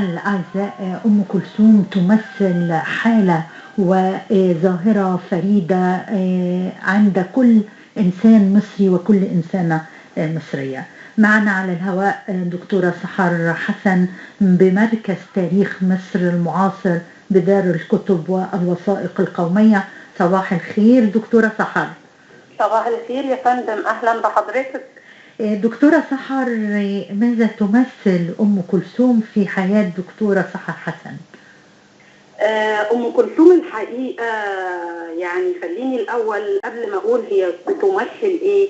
الأعزاء، أم كلثوم تمثل حالة وظاهرة فريدة عند كل إنسان مصري وكل إنسانة مصرية. معنا على الهواء دكتورة سحر حسن بمركز تاريخ مصر المعاصر بدار الكتب والوثائق القومية. صباح الخير دكتورة سحر. صباح الخير يا فندم، أهلا بحضرتك. دكتورة سحر، ماذا تمثل أم كلثوم في حياة دكتورة سحر حسن؟ أم كلثوم الحقيقة يعني خليني الأول قبل ما أقول هي بتمثل إيه،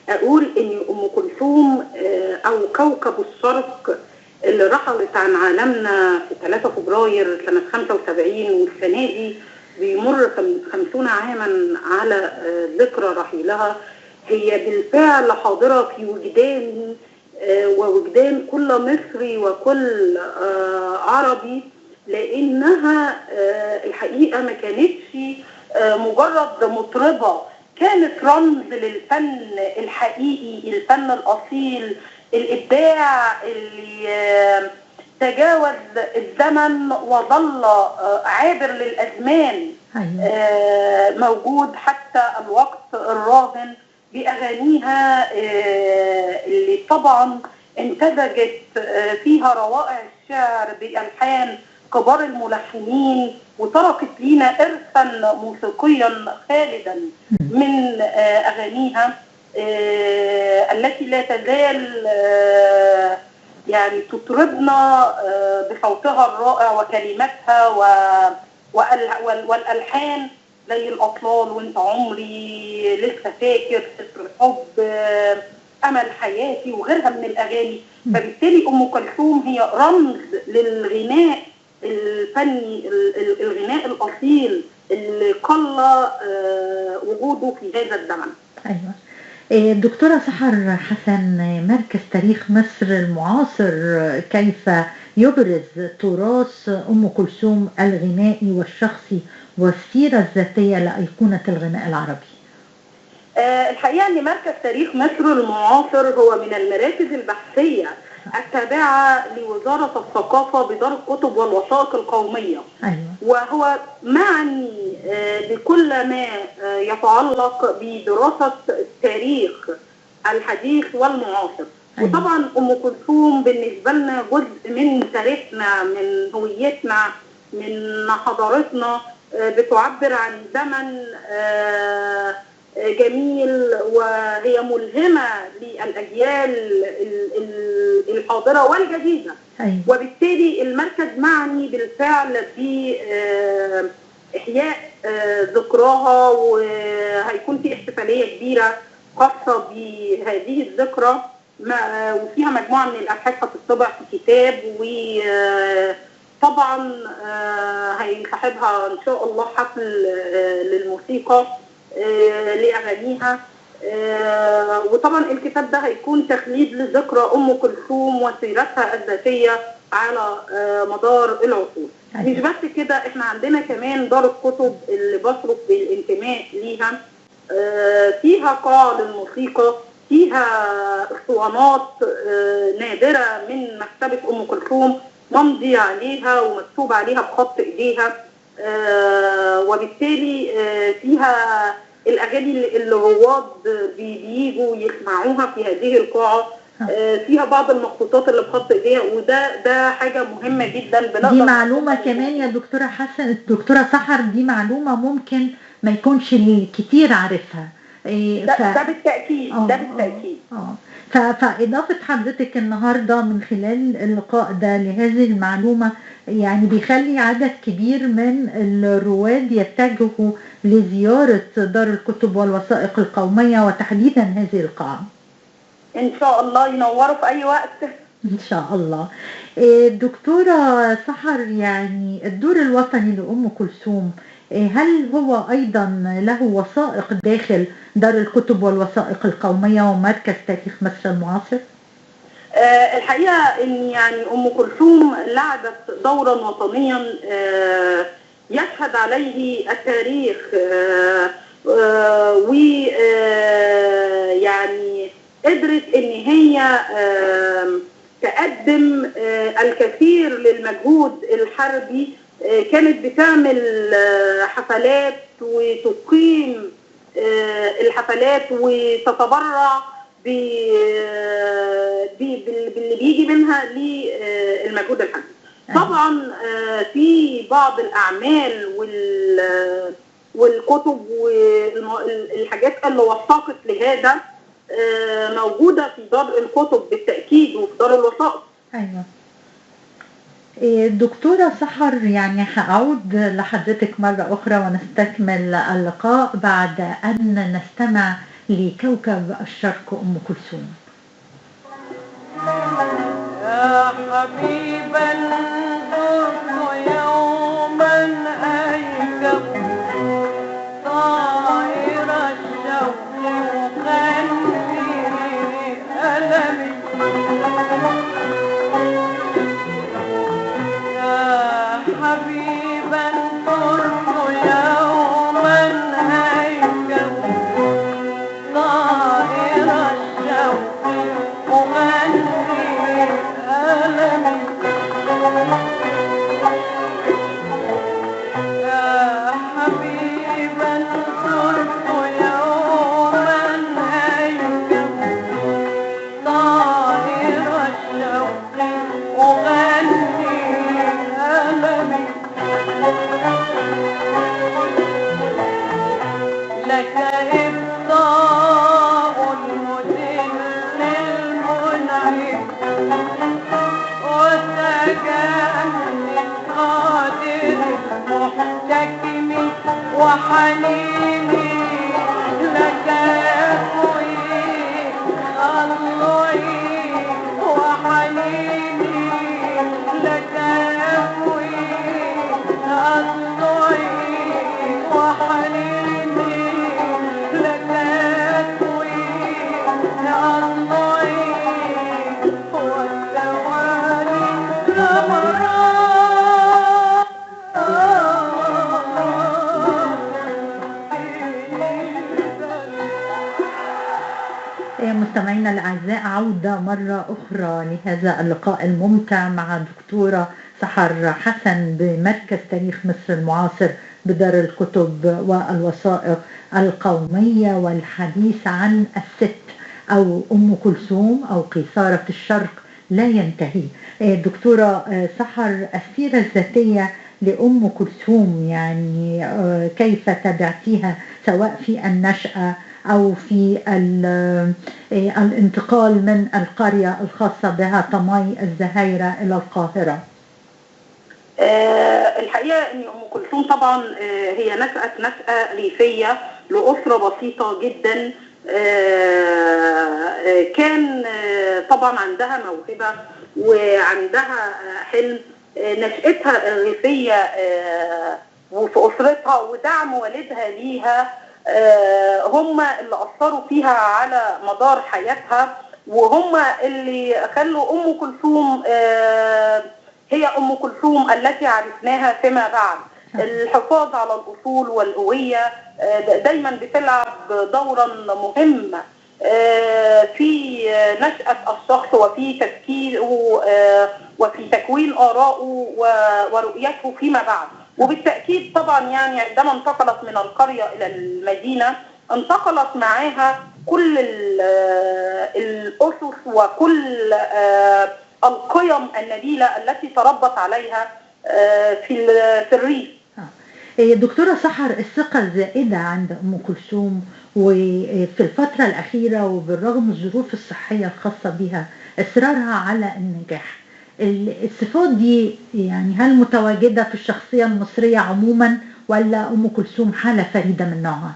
أقول إن أم كلثوم أو كوكب الشرق اللي رحلت عن عالمنا في 3 فبراير سنة 75، والسنة دي بيمر 50 عاما على ذكرى رحيلها، هي بالفعل حاضرة في وجداني ووجدان كل مصري وكل عربي، لأنها الحقيقة ما كانتش مجرد مطربة، كانت رمز للفن الحقيقي، الفن الأصيل، الإبداع اللي تجاوز الزمن وظل عابر للأزمان، موجود حتى الوقت الراهن بأغانيها اللي طبعا امتزجت فيها روائع الشعر بألحان كبار الملحنين، وتركت لنا إرثا موسيقيا خالدا من أغانيها التي لا تزال يعني تطربنا بصوتها الرائع وكلماتها والألحان زي الأطلال، وانت عمري، لسه فاكر، سر الحب، أمل حياتي، وغيرها من الأغاني. فبالتالي أم كلثوم هي رمز للغناء الفني، الغناء الأصيل اللي قل وجوده في هذا الزمن. أيوة. دكتورة سحر حسن، مركز تاريخ مصر المعاصر كيف يبرز تراث أم كلثوم الغنائي والشخصي والسيرة الذاتية لأيقونة الغناء العربي؟ الحقيقة أن مركز تاريخ مصر المعاصر هو من المراكز البحثية التابعة لوزارة الثقافة بدار الكتب والوثائق القومية. أيوة. وهو معني بكل ما يتعلق بدراسة التاريخ الحديث والمعاصر. أيوة. وطبعا أم كلثوم بالنسبة لنا جزء من تاريخنا، من هويتنا، من حضارتنا، بتعبر عن زمن جميل، وهي ملهمة للأجيال الحاضرة والجديدة. أيوة. وبالتالي المركز معني بالفعل بإحياء ذكراها، وهيكون في احتفالية كبيرة خاصة بهذه الذكرى، وفيها مجموعة من الأبحاث هتطبع في كتاب، وطبعا هيصاحبها إن شاء الله حفل للموسيقى لأغانيها، وطبعا الكتاب ده هيكون تخليد لذكرى أم كلثوم وسيرتها الذاتية على مدار العصور. مش بس كده، احنا عندنا كمان دار الكتب اللي بصرف بالانتماء ليها، فيها قاعة للموسيقى، فيها اسطوانات نادرة من مكتبة أم كلثوم ممضي عليها ومكتوب عليها بخط ايديها، وبالتالي فيها الأغاني اللي الرواد بييجوا يسمعوها في هذه القاعة، فيها بعض المخطوطات اللي بخط ايديها، وده حاجة مهمة جدا. دي معلومة كمان يا دكتورة حسن، الدكتورة سحر، دي معلومة ممكن ما يكونش الكتير عارفها. ده بالتأكيد. ده بالتأكيد. فإضافة حضرتك النهاردة من خلال اللقاء ده لهذه المعلومة يعني بيخلي عدد كبير من الرواد يتجهوا لزيارة دار الكتب والوثائق القومية، وتحديدا هذه القاعة. إن شاء الله ينوروا في أي وقت. إن شاء الله. دكتورة سحر، يعني الدور الوطني لأم كلثوم هل هو أيضا له وثائق داخل دار الكتب والوثائق القومية ومركز تاريخ مصر المعاصر؟ الحقيقة إن يعني أم كلثوم لعبت دورا وطنيا يشهد عليه التاريخ، ويعني قدرت إن هي تقدم الكثير للمجهود الحربي. كانت بتعمل حفلات وتقيم الحفلات وتتبرع باللي بيجي منها للمجهود الحربي. طبعا في بعض الأعمال والكتب والحاجات اللي وثقت لهذا موجودة في دار الكتب بالتأكيد وفي دار الوثائق. أيوة. دكتورة سحر، يعني هأعود لحضرتك مرة أخرى ونستكمل اللقاء بعد أن نستمع لكوكب الشرق أم كلثوم. يا حبيبا زرت يوما أيكم طائر الشوق يغني ألمي. يا حبيبا زرت يوما أيكم طائر الشوق يغني ألمي. يا حبيبا زرت يوما أيكم طائر الشوق أغني ألمي. لك إبطاء المذل المنعم وتجلي القادر المحتكم وحنيني لك يكوي الله وحنيني لك يكوي الله وحنيني لك يكوي الله والثواني مستمعينا الأعزاء، عودة مرة أخرى لهذا اللقاء الممتع مع دكتورة سحر حسن بمركز تاريخ مصر المعاصر بدار الكتب والوثائق القومية، والحديث عن الست أو أم كلثوم أو قيصارة الشرق لا ينتهي. دكتورة سحر، السيرة الذاتية لأم كلثوم يعني كيف تبعتيها سواء في النشأة أو في الانتقال من القرية الخاصة بها طمي الزهايرة إلى القاهرة؟ الحقيقة أن أم كلثوم طبعا هي نشأة ريفية لأسرة بسيطة جدا. كان طبعا عندها موهبة وعندها حلم. نشأتها الريفية وفي أسرتها ودعم والدها ليها هم اللي أثروا فيها على مدار حياتها، وهم اللي خلوا أم كلثوم هي أم كلثوم التي عرفناها فيما بعد. الحفاظ على الأصول والهوية دايما بتلعب دورا مهما في نشأة الشخص وفي تفكيره وفي تكوين آرائه ورؤيته فيما بعد. وبالتأكيد طبعا يعني عندما انتقلت من القرية إلى المدينة انتقلت معاها كل الأسس وكل القيم النبيلة التي تربت عليها في الريف. دكتورة سحر، الثقة الزائدة عند أم كلثوم وفي الفترة الأخيرة وبالرغم من الظروف الصحية الخاصة بها إصرارها على النجاح، الصفات دي يعني هل متواجدة في الشخصية المصرية عموما ولا أم كلثوم حالة فريدة من نوعها؟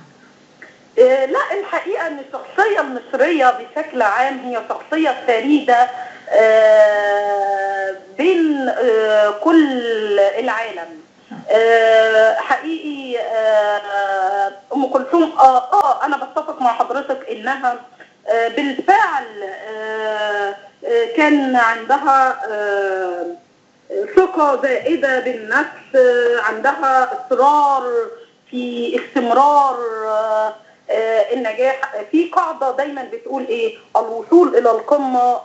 لا، الحقيقة أن الشخصية المصرية بشكل عام هي شخصية فريدة بين كل العالم. حقيقي أم كلثوم أنا بتفق مع حضرتك إنها بالفعل كان عندها ثقة زائدة بالنفس، عندها إصرار في استمرار النجاح. في قاعدة دايما بتقول ايه؟ الوصول الى القمة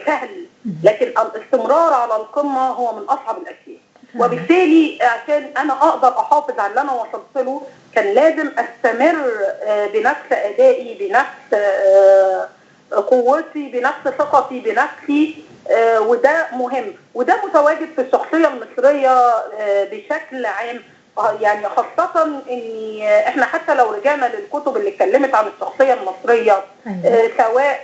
سهل، لكن الاستمرار على القمة هو من اصعب الاشياء. وبالتالي عشان انا اقدر احافظ على اللي انا وصلت له كان لازم استمر بنفس ادائي، بنفس قوتي، بنفس ثقتي بنفسي. وده مهم، وده متواجد في الشخصية المصرية بشكل عام. يعني خاصة ان احنا حتى لو رجعنا للكتب اللي اتكلمت عن الشخصية المصرية، سواء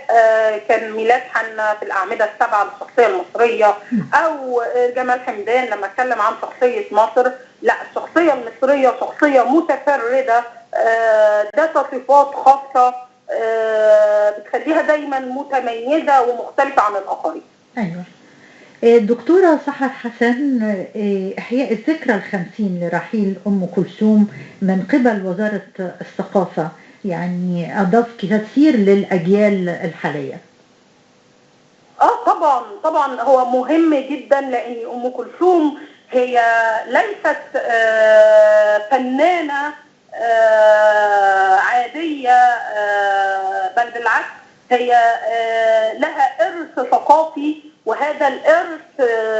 كان ميلاد حنا في الأعمدة السبعة للشخصية المصرية، او جمال حمدان لما اتكلم عن شخصية مصر، لا الشخصية المصرية شخصية متفردة ذات صفات خاصة بتخليها دايما متميزة ومختلفة عن الآخرين. أيوة. الدكتورة سحر حسن، إحياء الذكرى 50 لرحيل أم كلثوم من قبل وزارة الثقافة يعني أضاف كثير للأجيال الحالية. طبعا هو مهم جدا، لأن أم كلثوم هي ليست فنانة عادية، بل بالعكس هي لها إرث ثقافي، وهذا الإرث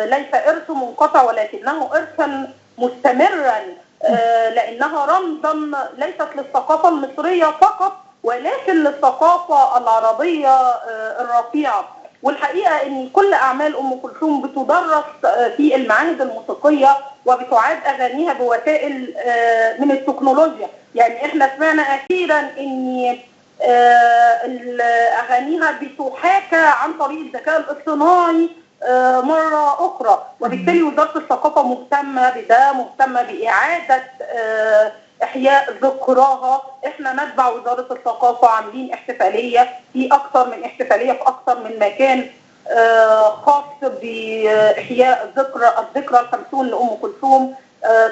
ليس إرث منقطع ولكنه إرثا مستمرا، لأنها رمزا ليست للثقافة المصرية فقط ولكن للثقافة العربية الرفيعة. والحقيقة ان كل اعمال ام كلثوم بتدرس في المعاهد الموسيقية وبتعاد اغانيها بوسائل من التكنولوجيا. يعني احنا سمعنا اخيرا ان اغانيها بتحاكى عن طريق الذكاء الاصطناعي مرة اخرى، وبالتالي وزارة الثقافة مهتمة بده، مهتمة باعادة احياء ذكراها. احنا نتبع وزارة الثقافة عاملين احتفالية، في اكثر من احتفالية في اكثر من مكان خاص باحياء الذكرى 50 لأم كلثوم،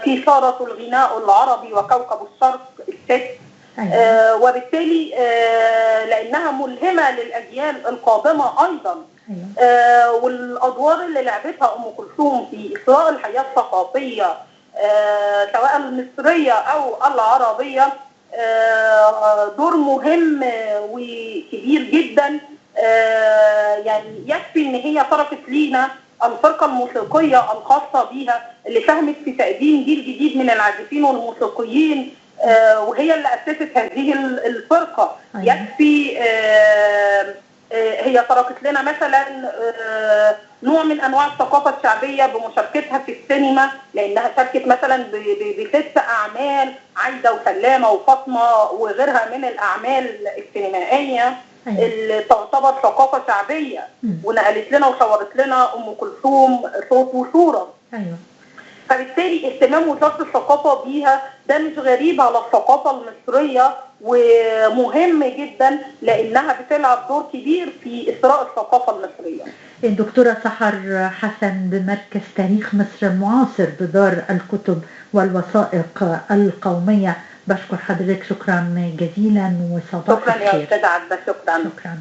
في صارت الغناء العربي وكوكب الشرق الست. وبالتالي لانها ملهمة للاجيال القادمة ايضا. والادوار اللي لعبتها ام كلثوم في اثراء الحياة الثقافية سواء المصرية أو العربية دور مهم وكبير جدا. يعني يكفي إن هي تركت لينا الفرقة الموسيقية الخاصة بيها اللي ساهمت في تقديم جيل جديد من العازفين والموسيقيين، وهي اللي أسست هذه الفرقة. يكفي هي تركت لنا مثلا نوع من انواع الثقافه الشعبيه بمشاركتها في السينما، لانها شاركت مثلا ب6 اعمال، عايده وسلامه وفاطمه وغيرها من الاعمال السينمائيه اللي تعتبر ثقافه شعبيه، ونقلت لنا وصورت لنا ام كلثوم صوت وصوره. فبالتالي اهتمام وزاره الثقافه بيها ده مش غريب على الثقافه المصريه، ومهم جدا لانها بتلعب دور كبير في اثراء الثقافه المصريه. الدكتورة سحر حسن بمركز تاريخ مصر المعاصر بدار الكتب والوثائق القومية، بشكر حضرتك شكرا جزيلا وصباح الخير. شكرا يا أستاذ عبد. شكرا.